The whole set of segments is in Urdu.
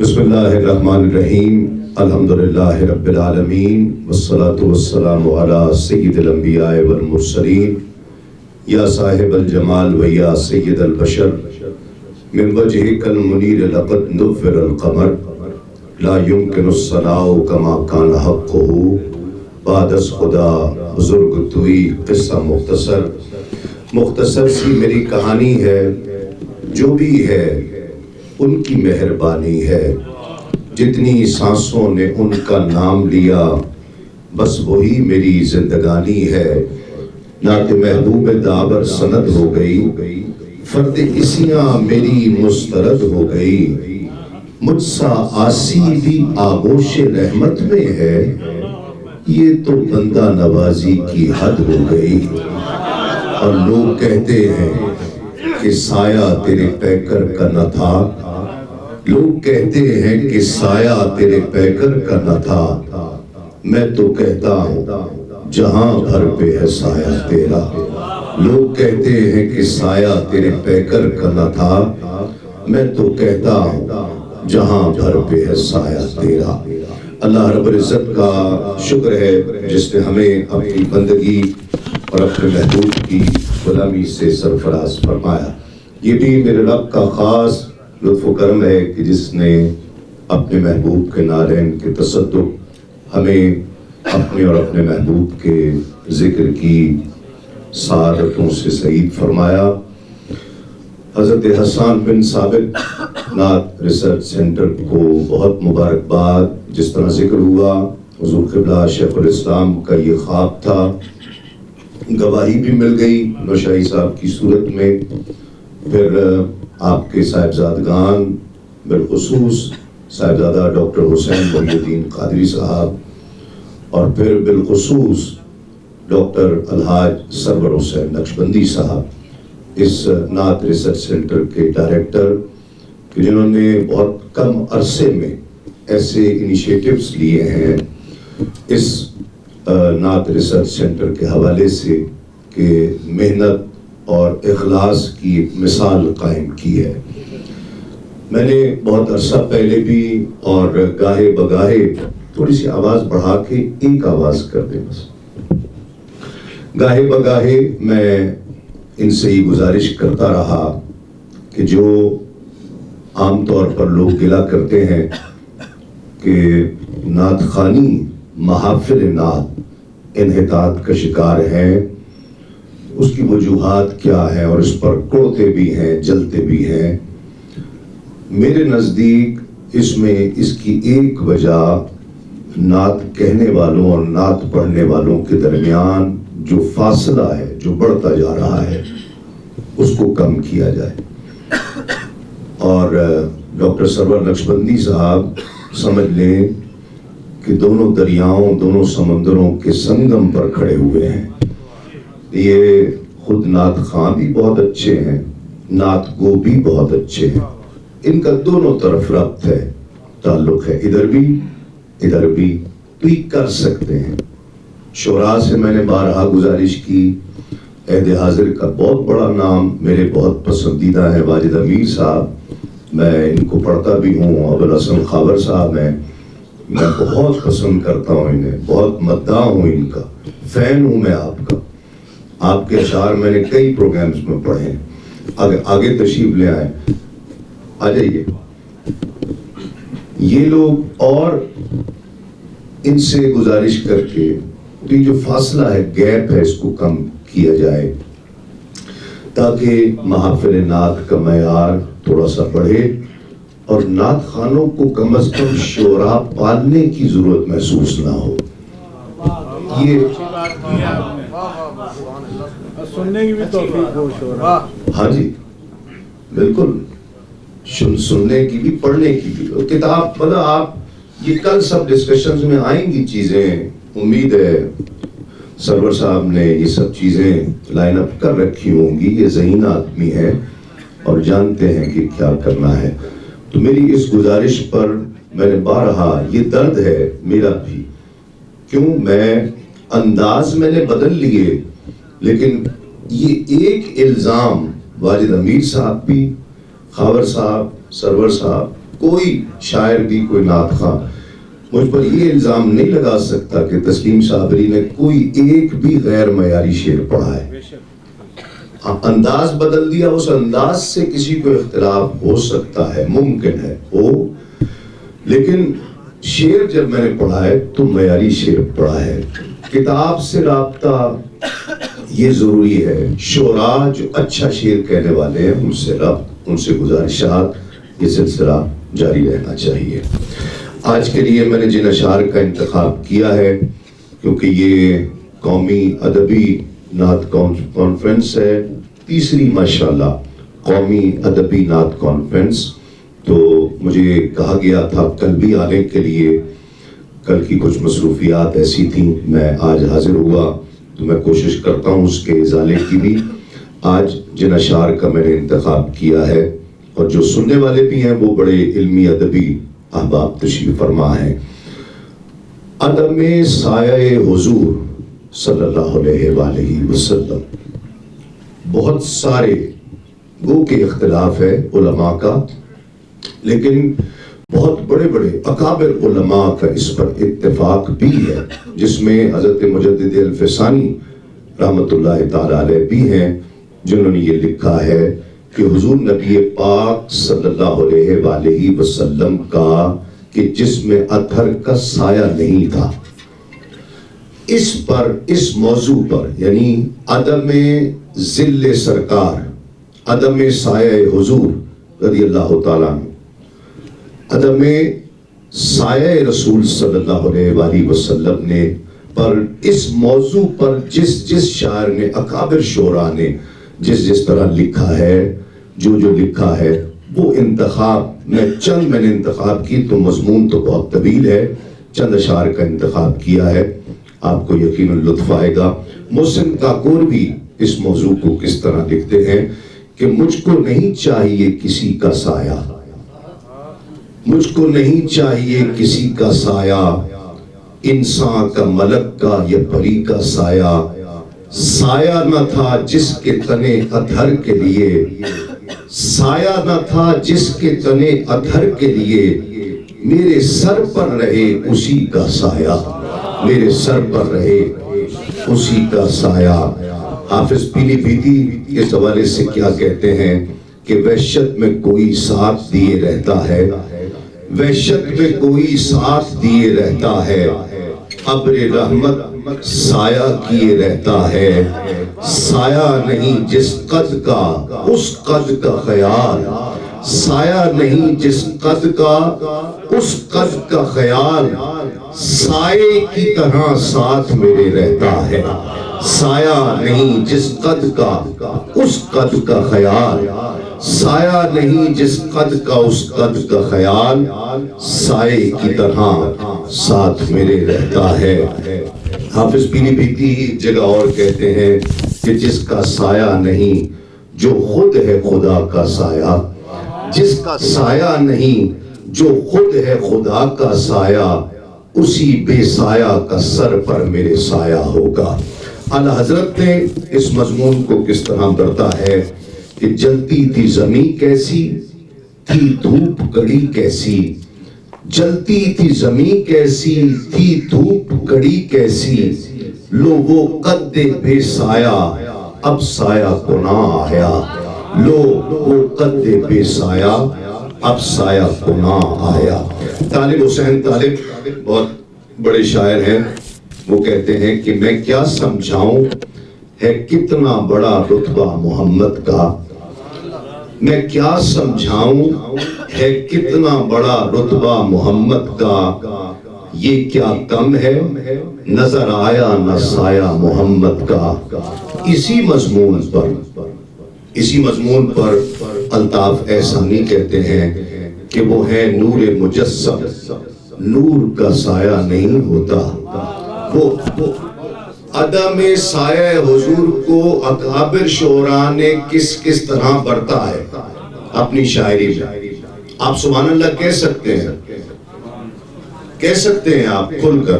بسم اللہ الرحمن الرحیم الحمدللہ رب العالمین والصلاة والسلام علی سید الانبیاء والمرسلین یا صاحب الجمال و یا سید البشر من وجہک المنیر لقد نور القمر لا يمکن الصناع کما کان حقہ بعد از خدا بزرگ توئی قصہ مختصر سی میری کہانی ہے، جو بھی ہے ان کی مہربانی ہے، جتنی سانسوں نے ان کا نام لیا بس وہی میری زندگانی ہے۔ نعت محبوب دابر سند ہو گئی، فرد اسیاں میری مسترد ہو گئی، مجھ سا آسی بھی آغوش رحمت میں ہے، یہ تو بندہ نوازی کی حد ہو گئی۔ اور لوگ کہتے ہیں کہ سایہ تیرے پیکر کا نہ تھا، لوگ کہتے ہیں کہ سایہ تیرے پیکر کا نہ تھا، میں تو کہتا ہوں جہاں بھر پہ ہے سایہ تیرا۔ لوگ کہتے ہیں کہ سایہ تیرے پیکر کا نہ تھا، میں تو کہتا ہوں جہاں بھر پہ ہے سایہ تیرا۔ اللہ رب العزت کا شکر ہے جس نے ہمیں اپنی بندگی اور اپنے محبوب کی غلامی سے سرفراز فرمایا۔ یہ بھی میرے رب کا خاص لطف و کرم ہے کہ جس نے اپنے محبوب کے نارین کے تصدق ہمیں اپنے اور اپنے محبوب کے ذکر کی سعادتوں سے سعید فرمایا۔ حضرت حسان بن ثابت نعت ریسرچ سینٹر کو بہت مبارکباد۔ جس طرح ذکر ہوا حضور قبلہ شیخ الاسلام کا یہ خواب تھا، گواہی بھی مل گئی نوشاہی صاحب کی صورت میں، پھر آپ کے صاحبزادگان بالخصوص صاحبزادہ ڈاکٹر حسین محی الدین قادری صاحب، اور پھر بالخصوص ڈاکٹر الحاج سرور حسین نقشبندی صاحب، اس نعت ریسرچ سینٹر کے ڈائریکٹر، کہ جنہوں نے بہت کم عرصے میں ایسے انیشیٹیوز لیے ہیں اس نعت ریسرچ سینٹر کے حوالے سے کہ محنت اور اخلاص کی ایک مثال قائم کی ہے۔ میں نے بہت عرصہ پہلے بھی اور گاہے بگاہے تھوڑی سی آواز بڑھا کے ایک آواز کر دیں بس، گاہے بگاہے میں ان سے ہی گزارش کرتا رہا کہ جو عام طور پر لوگ گلا کرتے ہیں کہ نعت خوانی محافل نعت انحطاط کا شکار ہے، اس کی وجوہات کیا ہیں اور اس پر کوڑتے بھی ہیں جلتے بھی ہیں۔ میرے نزدیک اس میں اس کی ایک وجہ نعت کہنے والوں اور نعت پڑھنے والوں کے درمیان جو فاصلہ ہے، جو بڑھتا جا رہا ہے، اس کو کم کیا جائے۔ اور ڈاکٹر سرور نقشبندی صاحب سمجھ لیں کہ دونوں دریاؤں، دونوں سمندروں کے سنگم پر کھڑے ہوئے ہیں۔ یہ خود نعت خواں بھی بہت اچھے ہیں، نعت گو بھی بہت اچھے ہیں، ان کا دونوں طرف ربط ہے، تعلق ہے، ادھر بھی ٹویک کر سکتے ہیں۔ شعراء سے میں نے بارہا گزارش کی، عہد حاضر کا بہت بڑا نام میرے بہت پسندیدہ ہے واجد امیر صاحب، میں ان کو پڑھتا بھی ہوں، ابوالحسن خاور صاحب ہیں، میں بہت پسند کرتا ہوں انہیں، بہت مداح ہوں ان کا، فین ہوں میں آپ کا۔ آپ کے اشعار میں نے کئی پروگرامز میں پڑھے ہیں۔ آگے تشریف لے آئیں، آ جائیے۔ یہ لوگ اور ان سے گزارش کر کے یہ جو فاصلہ ہے، گیپ ہے، اس کو کم کیا جائے تاکہ محافل نعت کا معیار تھوڑا سا بڑھے اور نعت خانوں کو کم از کم شعراء پالنے کی ضرورت محسوس نہ ہو۔ یہ سننے کی بھی توفیق ہو شعراء۔ ہاں جی بالکل، سننے کی بھی، پڑھنے کی بھی۔ کتاب پڑھا آپ، یہ کل سب ڈسکشنز میں آئیں گی چیزیں، امید ہے سرور صاحب نے یہ سب چیزیں لائن اپ کر رکھی ہوں گی۔ یہ ذہین آدمی ہے اور جانتے ہیں کہ کیا کرنا ہے۔ تو میری اس گزارش پر میں نے بارہا، یہ درد ہے میرا بھی، کیوں میں انداز میں نے بدل لیے، لیکن یہ ایک الزام واجد امیر صاحب بھی، خاور صاحب، سرور صاحب، کوئی شاعر بھی، کوئی نعت خواں مجھ پر یہ الزام نہیں لگا سکتا کہ تسلیم صابری نے کوئی ایک بھی غیر معیاری شعر پڑھا ہے. انداز بدل دیا، اس انداز سے کسی کو اختلاف ہو سکتا ہے، ممکن ہے ہو، لیکن شعر جب میں نے پڑھا ہے تو معیاری شعر پڑھا ہے. کتاب سے رابطہ یہ ضروری ہے. شعراء جو اچھا شعر کہنے والے ہیں ان سے ربط، ان سے گزارشات، یہ سلسلہ جاری رہنا چاہیے. آج کے لیے میں نے جن اشعار کا انتخاب کیا ہے، کیونکہ یہ قومی ادبی نعت کانفرنس ہے، تیسری ماشاءاللہ قومی ادبی نعت کانفرنس، تو مجھے کہا گیا تھا کل بھی آنے کے لیے. کل کی کچھ مصروفیات ایسی تھیں، میں آج حاضر ہوا تو میں کوشش کرتا ہوں اس کے ازالے کی بھی. آج جن اشعار کا میں نے انتخاب کیا ہے، اور جو سننے والے بھی ہیں وہ بڑے علمی ادبی احباب تشریف فرما ہیں. عدم سایہ حضور صلی اللہ علیہ وآلہ وسلم. بہت سارے گو کے اختلاف ہے علماء کا، لیکن بہت بڑے بڑے اکابر علماء کا اس پر اتفاق بھی ہے، جس میں حضرت مجدد الفسانی رحمۃ اللہ تعالی علیہ بھی ہیں، جنہوں نے یہ لکھا ہے کہ حضور نبی پاک صلی اللہ علیہ وآلہ وسلم کا کہ جس میں اطہر کا سایہ نہیں تھا، اس پر، اس موضوع پر، یعنی عدم ذل سرکار، عدم سایہ حضور رضی اللہ تعالیٰ عنہ، عدم سایہ رسول صلی اللہ علیہ وآلہ وسلم نے پر، اس موضوع پر جس شاعر نے، اکابر شعراء نے جس طرح لکھا ہے، جو لکھا ہے، وہ انتخاب میں نے انتخاب کی، تو مضمون تو بہت طویل ہے، چند اشعار کا انتخاب کیا ہے، آپ کو یقیناً لطف آئے گا. محسن کاکور بھی اس موضوع کو کس طرح لکھتے ہیں کہ مجھ کو نہیں چاہیے کسی کا سایہ، مجھ کو نہیں چاہیے کسی کا سایہ، انسان کا، ملک کا یا پری کا سایہ. سایہ نہ تھا جس کے تنے اطہر کے لیے، سایہ نہ تھا جس کے تنے اطہر کے لیے، میرے سر پر رہے اسی کا سایہ، میرے سر پر رہے اسی کا سایہ. حافظ پیلی بھیتی اس حوالے سے کیا کہتے ہیں کہ وحشت میں کوئی ساتھ دیے رہتا ہے، وحشت میں کوئی ساتھ دیے رہتا ہے، ابر رحمت سایہ کیے رہتا ہے. سایہ نہیں جس قد کا اس قد کا خیال، سایہ نہیں جس قد کا اس قد کا خیال، سائے کی طرح ساتھ میرے رہتا ہے. سایہ نہیں جس قد کا اس قد کا خیال، سایہ نہیں جس قد کا اس قد کا خیال، سائے کی طرح ساتھ میرے رہتا ہے. حافظ پیلی بھیتی ایک جگہ اور کہتے ہیں کہ جس کا سایہ نہیں جو خود ہے خدا کا سایہ، جس کا سایہ نہیں جو خود ہے خدا کا سایہ، اسی بے سایہ کا سر پر میرے سایہ ہوگا. اعلیٰ حضرت نے اس مضمون کو کس طرح برتا ہے کہ جلتی تھی زمین کیسی، تھی دھوپ کڑی کیسی، جلتی تھی زمین کیسی، تھی دھوپ کڑی کیسی، لو وہ قد بے سایہ اب سایہ کو نہ آیا، لو وہ قد بے سایہ اب سایہ کو نہ آیا. طالب حسین طالب بہت بڑے شاعر ہیں، وہ کہتے ہیں کہ میں کیا سمجھاؤں ہے کتنا بڑا رتبہ محمد کا، میں کیا سمجھاؤں ہے کتنا بڑا رتبہ محمد کا، یہ کیا کم ہے نظر آیا نہ سایہ محمد کا. اسی مضمون پر الطاف احسانی کہتے ہیں کہ وہ ہے نور مجسم، نور کا سایہ نہیں ہوتا. وہ عدم سایہ حضور کو اکابر شعراء نے کس طرح برتا ہے اپنی شاعری میں. آپ سبحان اللہ کہہ سکتے ہیں آپ کھل کر.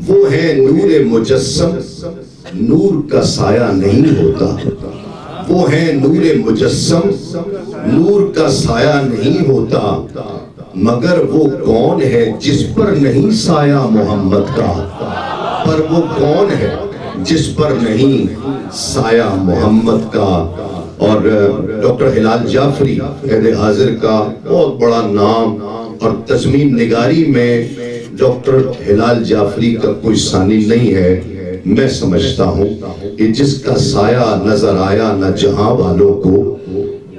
وہ ہے نور مجسم، نور کا سایہ نہیں ہوتا. وہ ہیں نور مجسم، نور کا سایہ نہیں ہوتا، مگر وہ کون ہے جس پر نہیں سایہ محمد کا، پر وہ کون ہے جس پر نہیں سایہ محمد کا۔ اور ڈاکٹر ہلال جعفری عہد حاضر کا بہت بڑا نام، اور تضمین نگاری میں ڈاکٹر ہلال جعفری کا کوئی ثانی نہیں ہے۔ میں سمجھتا ہوں کہ جس کا سایہ نظر آیا نہ جہاں والوں کو،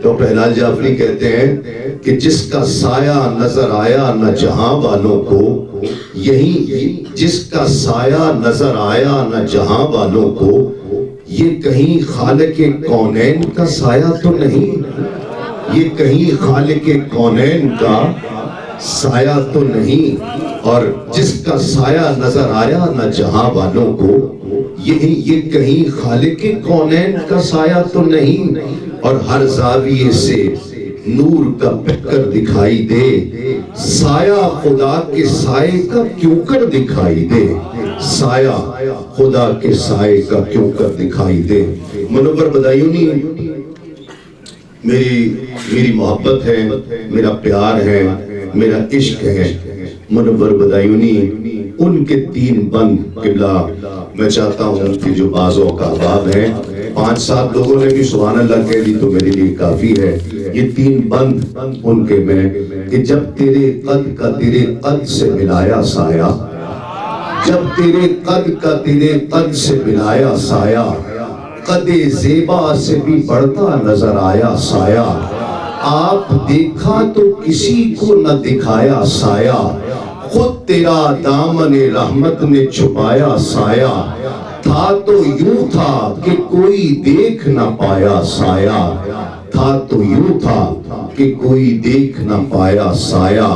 ڈاکٹر ہلال جعفری کہتے ہیں کہ جس کا سایہ نظر آیا نہ جہاں والوں کو، یہی جس کا سایہ نظر آیا نہ جہاں والوں کو، یہ کہیں خالق کونین کا سایہ تو نہیں، یہ کہیں خالق کونین کا سایہ تو نہیں، اور جس کا سایہ نظر آیا نہ جہاں والوں کو، یہ کہیں خالق کونین کا سایہ تو نہیں، اور ہر زاویے سے نور کا پکر دکھائی دے، سایہ خدا کے سائے کا کیوں کر دکھائی دے، سایہ خدا کے سائے کا کیوں کر دکھائی دے۔ منور بدایونی میری محبت ہے، میرا پیار ہے، میرا عشق ہے۔ منور بدایونی ان کے 3 بند قبلہ میں چاہتا ہوں کہ جو بعضوں کا احباب ہیں، 5-7 لوگوں نے بھی سبحان اللہ کہہ دی تو میرے لیے کافی ہے۔ یہ 3 بند ان کے میں کہ جب تیرے قد کا تیرے قد سے ملایا سایہ، جب تیرے قد کا تیرے قد سے ملایا سایہ، قد زیبا سے بھی بڑھتا نظر آیا سایہ، آپ دیکھا تو کسی کو نہ دکھایا سایہ، خود تیرا دامن رحمت نے چھپایا سایہ، تھا تو یوں تھا کہ کوئی دیکھ نہ پایا سایہ، تھا تو یوں تھا کہ کوئی دیکھ نہ پایا سایہ۔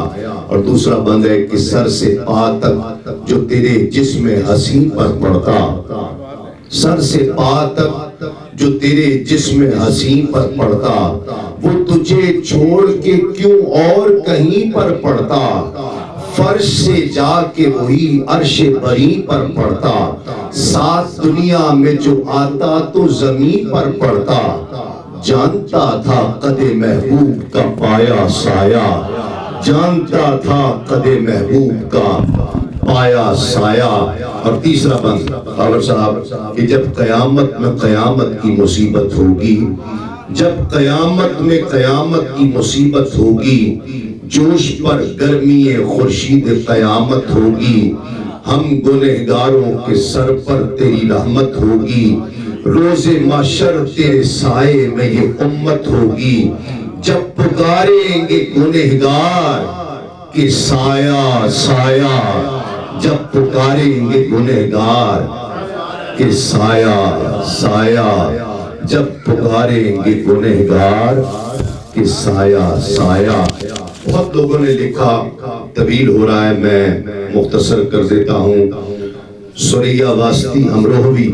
اور دوسرا بند ہے کہ سر سے پا تک جو تیرے جسم حسین پر پڑتا، سر سے پا تک جو تیرے جسم حسین پر پڑتا، وہ تجھے چھوڑ کے کیوں اور کہیں پر پڑتا، فرش سے جا کے وہی عرش بری پر پڑتا، 7 دنیا میں جو آتا تو زمین پر پڑتا، جانتا تھا قد محبوب کا پایا سایہ، جانتا تھا قد محبوب کا پایا سایہ۔ اور تیسرا بند خالق صاحب کہ جب قیامت میں قیامت کی مصیبت ہوگی، جب قیامت میں قیامت کی مصیبت ہوگی، جوش پر گرمی خورشید قیامت ہوگی، ہم گنہگاروں کے سر پر تیری رحمت ہوگی، روز محشر تیرے سائے میں یہ امت ہوگی، جب پکاریں گے گنہگار کہ سایہ سایہ، جب پکاریں گے گنہگار کہ سایہ سایہ، جب پکاریں گے گنہگار کہ سایہ سایہ۔ بہت لوگوں نے لکھا، طویل ہو رہا ہے میں مختصر کر دیتا ہوں۔ سوریا واسطی امروہوی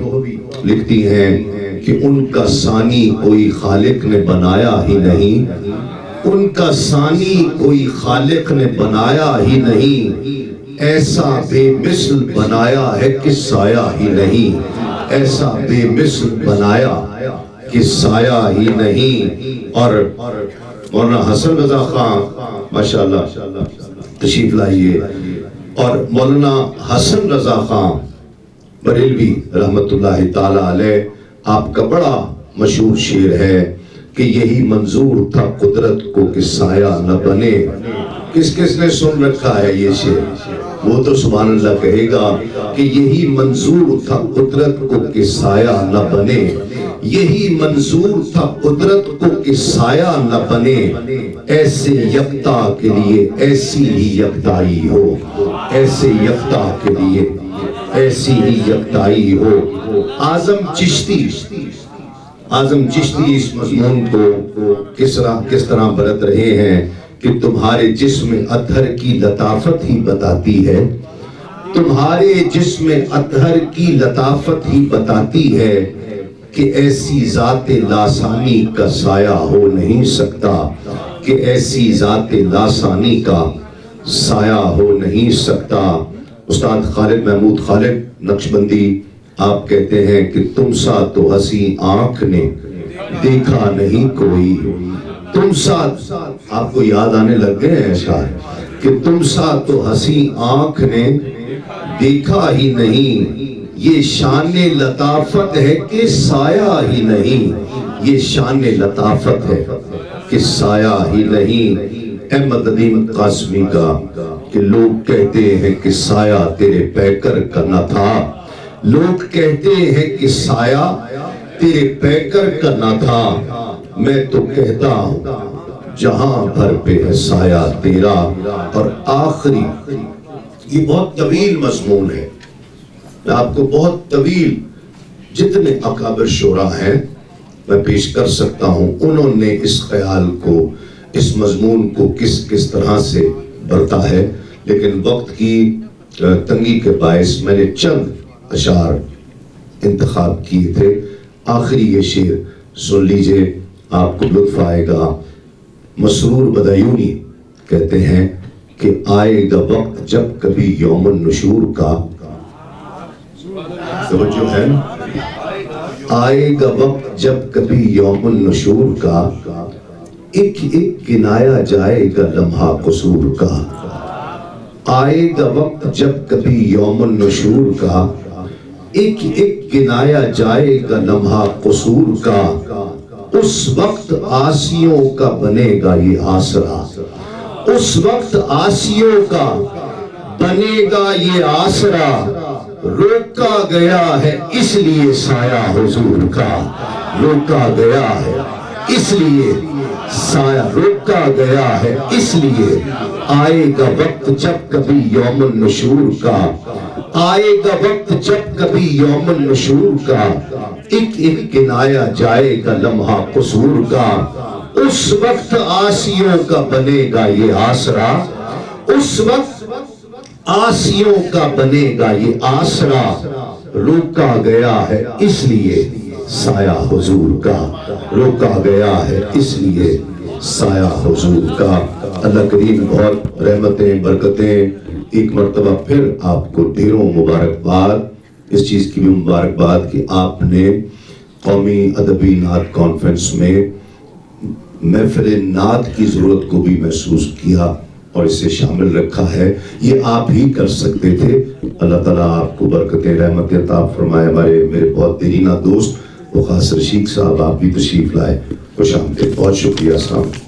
لکھتی ہیں کہ ان کا ثانی کوئی خالق نے بنایا ہی نہیں، ان کا ثانی کوئی خالق نے بنایا ہی نہیں، ایسا بے مثل بنایا ہے کہ سایہ ہی نہیں، ایسا بے مثل بنایا کہ سایہ ہی نہیں۔ اور مولانا حسن رضا خان ماشاءاللہ تشریف لائیے، اور مولانا حسن رضا خان بریلوی رحمت اللہ تعالی علیہ، آپ کا بڑا مشہور شعر ہے کہ یہی منظور تھا قدرت کو کہ سایہ نہ بنے۔ کس کس نے سن رکھا ہے یہ شعر؟ وہ تو سبحان اللہ کہے گا کہ یہی منظور تھا قدرت کو کہ سایہ نہ بنے، یہی منظور تھا قدرت کو کہ سایہ نہ بنے، ایسے یکتا کے لیے ایسی ہی یکتائی ہو، ایسے یکتا کے لیے ایسی ہی یکتائی ہو۔ اعظم چشتی اس مضمون کو کس طرح برت رہے ہیں کہ تمہارے جسم اطہر کی لطافت ہی بتاتی ہے، تمہارے جسم اطہر کی لطافت ہی بتاتی ہے کہ ایسی ذات لاسانی کا سایہ ہو نہیں سکتا، کہ ایسی ذات لاسانی کا سایہ ہو نہیں سکتا۔ استاد خالد محمود خالد نقشبندی آپ کہتے ہیں کہ تم سا تو ہنسی آنکھ نے دیکھا نہیں کوئی، تم ساتھ آپ کو یاد آنے لگ گئے ہیں اشعار کہ تم ساتھ تو ہنسی آنکھ نے دیکھا ہی نہیں، یہ شان لطافت ہے کہ سایہ ہی نہیں، یہ شان لطافت ہے کہ سایہ ہی نہیں۔ احمد ندیم قاسمی کا کہ لوگ کہتے ہیں کہ سایہ تیرے پیکر کا نہ تھا، لوگ کہتے ہیں کہ سایہ تیرے پیکر کا نہ تھا، میں تو کہتا ہوں جہاں بھر پہ ہے سایہ تیرا۔ اور آخری یہ بہت طویل مضمون ہے، میں آپ کو بہت طویل جتنے اکابر شعراء ہیں میں پیش کر سکتا ہوں، انہوں نے اس خیال کو، اس مضمون کو کس طرح سے برتا ہے، لیکن وقت کی تنگی کے باعث میں نے چند اشعار انتخاب کیے تھے۔ آخری یہ شعر سن لیجئے، آپ کو لطف آئے گا۔ مسرور بدایونی کہتے ہیں کہ آئے گا وقت جب کبھی یوم النشور کا، توجہ ہے، آئے گا وقت جب کبھی یوم النشور کا، ایک ایک گنایا جائے گا لمحہ قصور کا، آئے گا وقت جب کبھی یوم النشور کا، ایک ایک گنایا جائے گا لمحہ قصور کا، اس وقت عاصیوں کا بنے گا یہ آسرا، اس وقت عاصیوں کا بنے گا یہ آسرا، روکا گیا ہے اس لیے سایہ حضور کا، روکا گیا ہے اس لیے سایہ، روکا گیا ہے اس لیے، آئے گا وقت جب کبھی یوم النشور کا، آئے گا وقت جب کبھی یوم النشور کا، ایک ایک گنایا جائے گا لمحہ قصور کا، اس وقت عاصیوں کا بنے گا یہ آسرا، اس وقت عاصیوں کا بنے گا یہ آسرا، روکا گیا ہے اس لیے سایہ حضور کا، روکا گیا ہے اس لیے سایہ حضور کا۔ اللہ کریم بہت رحمتیں برکتیں، ایک مرتبہ پھر آپ کو ڈھیروں مبارکباد، اس چیز کی بھی مبارکباد کہ آپ نے قومی ادبی نعت کانفرنس میں محفل نعت کی ضرورت کو بھی محسوس کیا اور اسے شامل رکھا ہے، یہ آپ ہی کر سکتے تھے۔ اللہ تعالیٰ آپ کو برکتیں رحمتیں عطا فرمائے۔ میرے بہت دیرینہ دوست وقاص رشید صاحب، آپ بھی تشریف لائے، خوش آمدید، بہت شکریہ، السلام۔